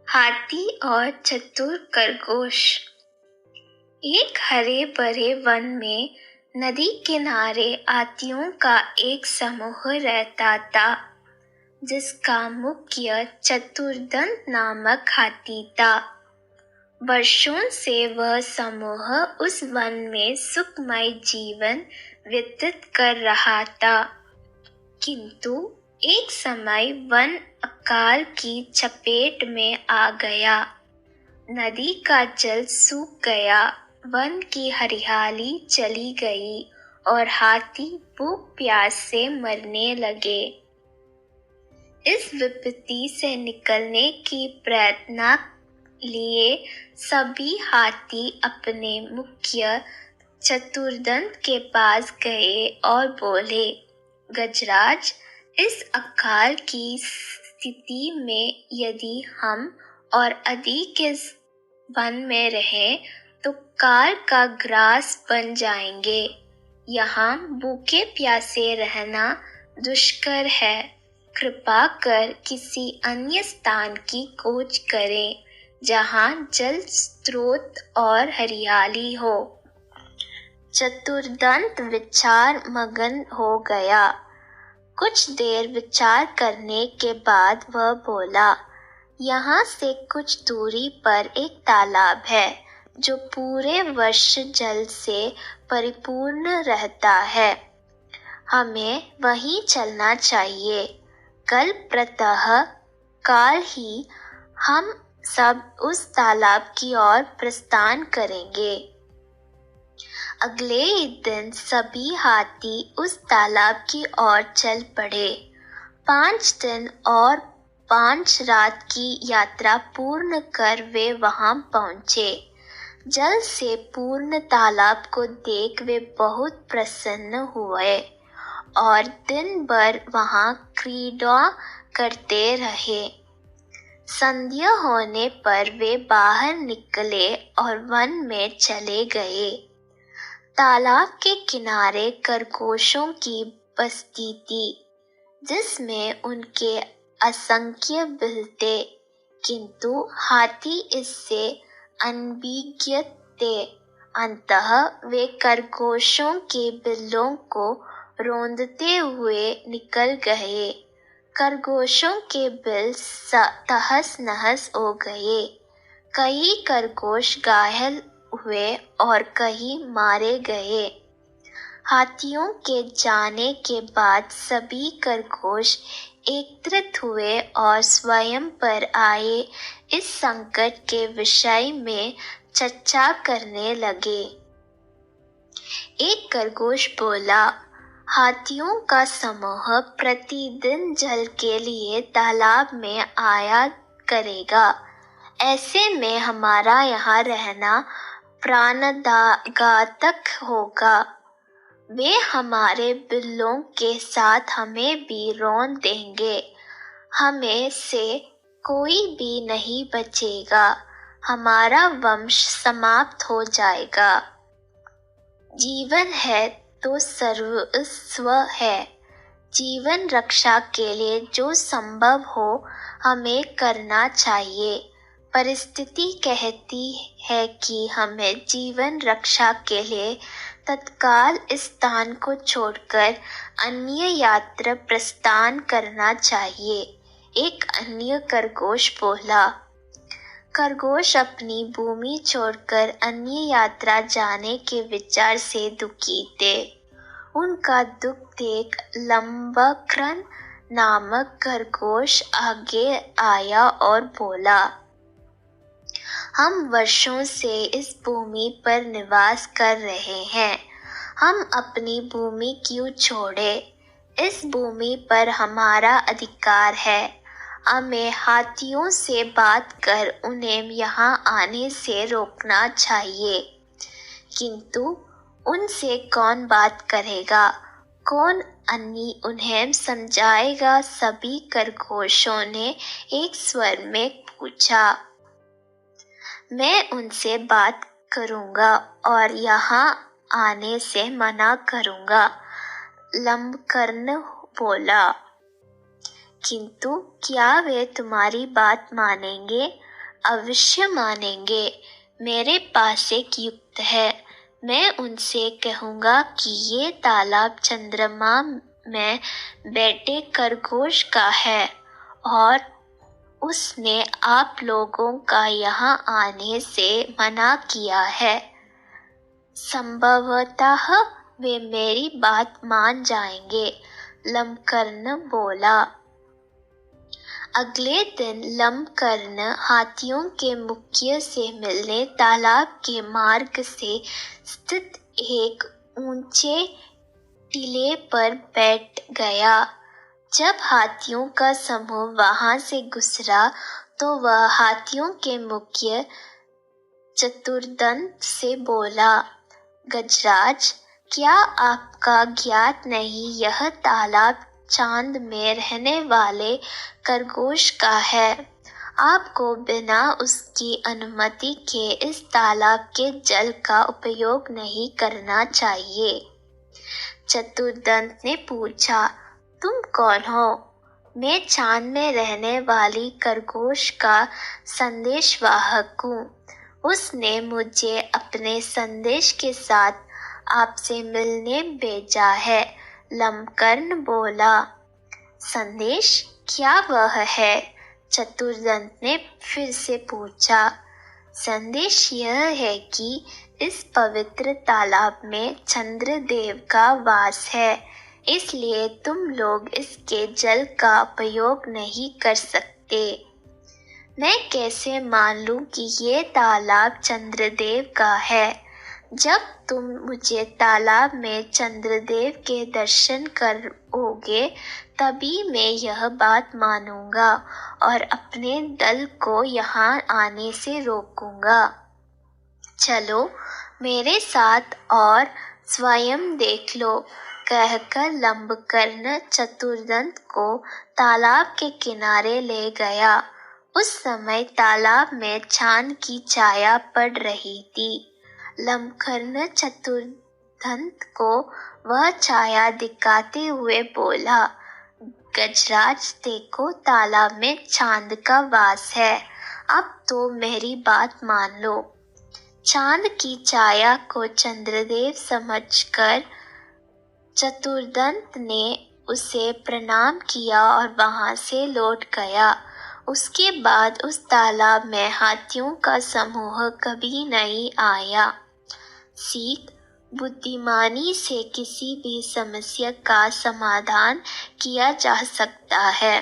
हाथी और चतुर खरगोश। एक हरे भरे वन में नदी किनारे हाथियों का एक समूह रहता था, जिसका मुखिया चतुरदंत नामक हाथी था। वर्षों से वह समूह उस वन में सुखमय जीवन व्यतीत कर रहा था, किंतु एक समय वन अकाल की चपेट में आ गया। नदी का जल सूख गया, वन की हरियाली चली गई और हाथी भूख प्यास से मरने लगे। इस विपत्ति से निकलने की प्रेरणा लिए सभी हाथी अपने मुखिया चतुरदंत के पास गए और बोले, गजराज, इस अकाल की स्थिति में यदि हम और अधिक इस वन में रहें तो काल का ग्रास बन जाएंगे। यहाँ भूखे प्यासे रहना दुष्कर है। कृपा कर किसी अन्य स्थान की खोज करें जहाँ जल स्रोत और हरियाली हो। चतुरदंत विचार मगन हो गया। कुछ देर विचार करने के बाद वह बोला, यहाँ से कुछ दूरी पर एक तालाब है जो पूरे वर्ष जल से परिपूर्ण रहता है। हमें वहीं चलना चाहिए। कल प्रातः काल ही हम सब उस तालाब की ओर प्रस्थान करेंगे। अगले ही दिन सभी हाथी उस तालाब की ओर चल पड़े। 5 दिन और 5 रात की यात्रा पूर्ण कर वे वहां पहुंचे। जल से पूर्ण तालाब को देख वे बहुत प्रसन्न हुए और दिन भर वहां क्रीड़ा करते रहे। संध्या होने पर वे बाहर निकले और वन में चले गए। तालाब के किनारे खरगोशों की बस्ती थी, जिसमें उनके असंख्य बिल थे, किंतु हाथी इससे अनभिज्ञ थे। अंततः वे खरगोशों के बिलों को रौंदते हुए निकल गए। खरगोशों के बिल तहस नहस हो गए। कई खरगोश घायल हुए और कई मारे गए। हाथियों के जाने के बाद सभी खरगोश एकत्रित हुए और स्वयं पर आए इस संकट के विषय में चर्चा करने लगे। एक खरगोश बोला, हाथियों का समूह प्रतिदिन जल के लिए तालाब में आया करेगा। ऐसे में हमारा यहाँ रहना प्राणघातक होगा। वे हमारे बिल्लों के साथ हमें भी रौंद देंगे। हमें से कोई भी नहीं बचेगा। हमारा वंश समाप्त हो जाएगा। जीवन है तो सर्वस्व है। जीवन रक्षा के लिए जो संभव हो हमें करना चाहिए। परिस्थिति कहती है कि हमें जीवन रक्षा के लिए तत्काल इस स्थान को छोड़कर अन्य यात्रा प्रस्थान करना चाहिए। एक अन्य खरगोश बोला। खरगोश अपनी भूमि छोड़कर अन्य यात्रा जाने के विचार से दुखी थे। उनका दुख देख लंबकर्ण नामक खरगोश आगे आया और बोला, हम वर्षों से इस भूमि पर निवास कर रहे हैं। हम अपनी भूमि क्यों छोड़े? इस भूमि पर हमारा अधिकार है। हमें हाथियों से बात कर उन्हें यहाँ आने से रोकना चाहिए। किंतु उनसे कौन बात करेगा? कौन उन्हें समझाएगा? सभी खरगोशों ने एक स्वर में पूछा। मैं उनसे बात करूंगा और यहाँ आने से मना करूंगा, लंबकर्ण बोला। किंतु क्या वे तुम्हारी बात मानेंगे? अवश्य मानेंगे। मेरे पास एक युक्ति है। मैं उनसे कहूँगा कि ये तालाब चंद्रमा में बैठे खरगोश का है और उसने आप लोगों का यहाँ आने से मना किया है। संभवतः वे मेरी बात मान जाएंगे, लंबकर्ण बोला। अगले दिन लंबकर्ण हाथियों के मुखिया से मिलने तालाब के मार्ग से स्थित एक ऊंचे टीले पर बैठ गया। जब हाथियों का समूह वहां से गुजरा तो वह हाथियों के मुखिया चतुर्दंत से बोला, गजराज, क्या आपका ज्ञात नहीं यह तालाब चांद में रहने वाले खरगोश का है? आपको बिना उसकी अनुमति के इस तालाब के जल का उपयोग नहीं करना चाहिए। चतुर्दंत ने पूछा, तुम कौन हो? मैं चांद में रहने वाली खरगोश का संदेशवाहक हूँ। उसने मुझे अपने संदेश के साथ आपसे मिलने भेजा है, लंबकर्ण बोला। संदेश, क्या वह है? चतुर्दंत ने फिर से पूछा। संदेश यह है कि इस पवित्र तालाब में चंद्रदेव का वास है, इसलिए तुम लोग इसके जल का उपयोग नहीं कर सकते। मैं कैसे मान लूं कि ये तालाब चंद्रदेव का है? जब तुम मुझे तालाब में चंद्रदेव के दर्शन करोगे तभी मैं यह बात मानूंगा और अपने दल को यहाँ आने से रोकूंगा। चलो मेरे साथ और स्वयं देख लो, कहकर लंबकर्ण चतुर्दंत को तालाब के किनारे ले गया। उस समय तालाब में चांद की छाया पड़ रही थी। लंबकर्ण चतुर्दंत को वह छाया दिखाते हुए बोला, गजराज, देखो तालाब में चांद का वास है, अब तो मेरी बात मान लो। चांद की छाया को चंद्रदेव समझकर चतुर्दंत ने उसे प्रणाम किया और वहां से लौट गया। उसके बाद उस तालाब में हाथियों का समूह कभी नहीं आया। सीख, बुद्धिमानी से किसी भी समस्या का समाधान किया जा सकता है।